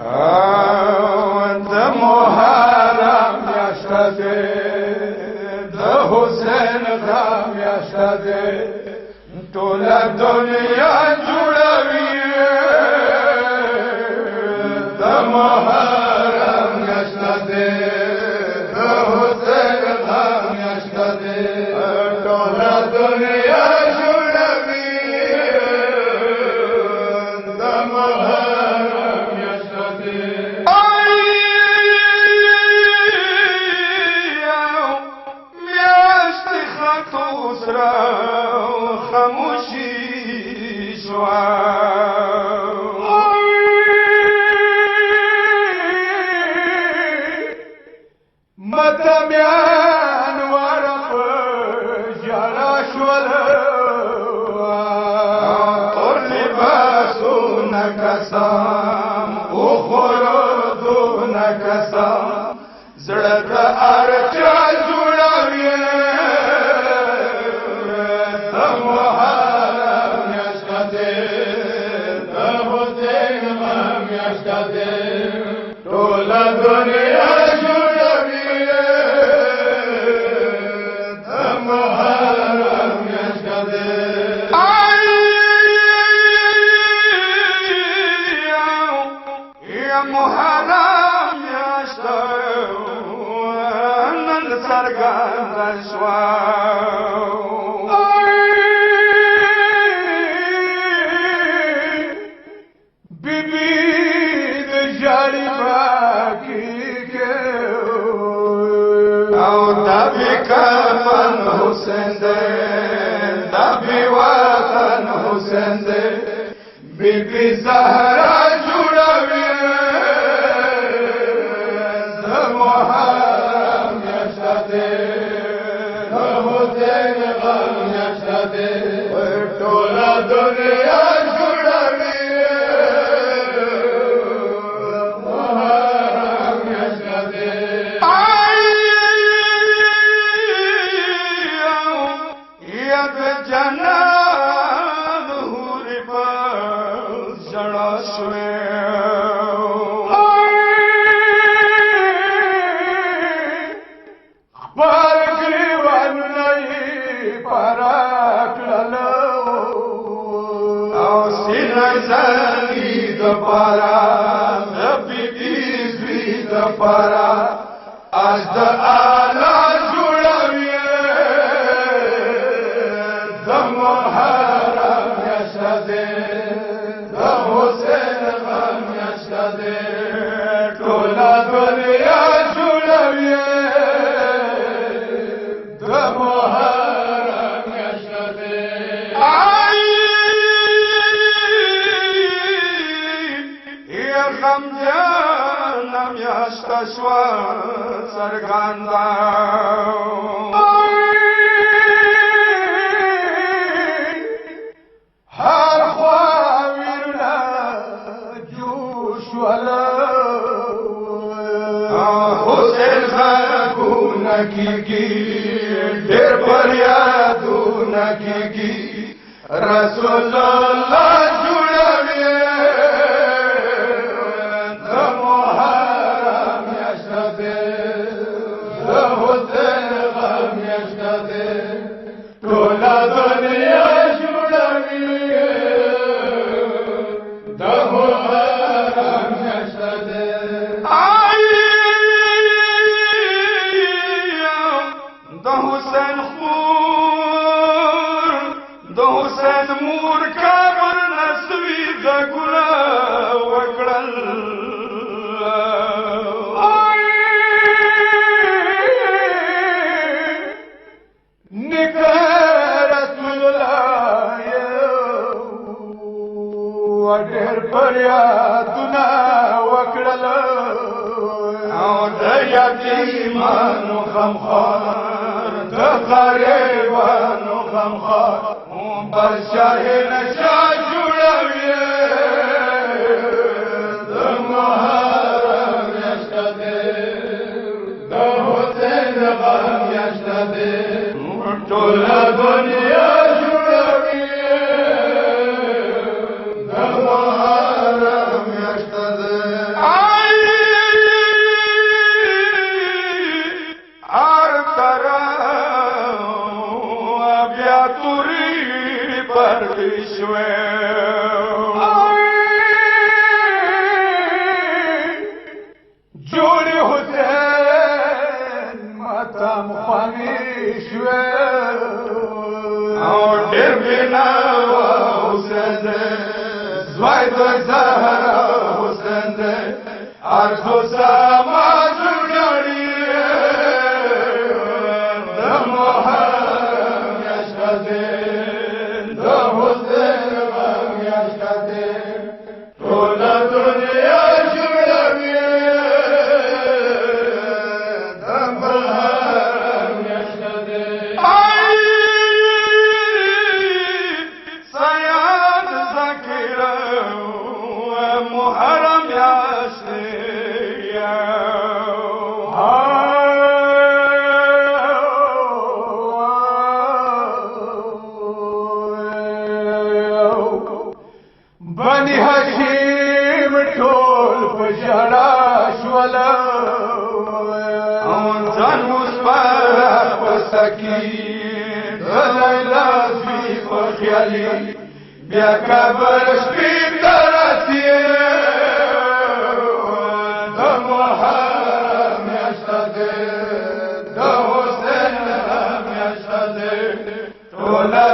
د محرم میاشته ده د حسین غم میاشته ده ټوله دنیا جوړوي د محرم میاشته ده د حسین غم میاشته ده ټوله دنیا جوړوي د محرم میاشته ده خاموشی شوا متمیان ورپ جالا شول اور لباسو نکسام اخوردو نکسام زړه ارچا جوړاوي ټوله دنیا جوړوي د محرم میاشته ده یا محرم میاشته نن څرګنده شوه من حسین دے نبی وطن حسین دے بی بی زہرا جوڑوی د محرم میاشته ده د حسین غم میاشته ده ټوله دنیا جوړوي د محرم میاشته ده جنت حوری پر جڑا شوے خبر گریوان نئی پراک للو او سین زنگی دپارا بی بی زوی دپارا آج دا آلا جوڑاوی محرم میاشته ده د حسین غم میاشته ده ټوله دنیا جوړوي د محرم میاشته ده یا غمجن میاشته شوه څرګنده حسین خاکونا کیگی دیر پریادونا کیگی رسول اللہ جوڑوی د محرم میاشته ده د حسین غم میاشته ده ټوله دنیا جوړوي د محرم میاشته ده د حسین خور د حسین مور کابل نسوي د ګنا وکړل نکرت الله ډېر فریادونه وکړل او د یتیمانو غمخوار د غریبانو غمخوار بل شاهین شاه جوړوي د محرم میاشته ده د حسین غم میاشته ده ټوله دنیا جوړوي د محرم میاشته ده زهرا حسین دے ارزو سما جوڑی د محرم یشدے د حسین غم یشدے ټول دنیا جوړوي د محرم یشدے سیاد ذکر محرم یشدے بني هاشم ټول په ژړا شول او ځان مصباح په سکین د لیلا زوی په خیالي بیا قبر شپې ته راسي د محرم میاشته ده د حسین میاشته ده ټوله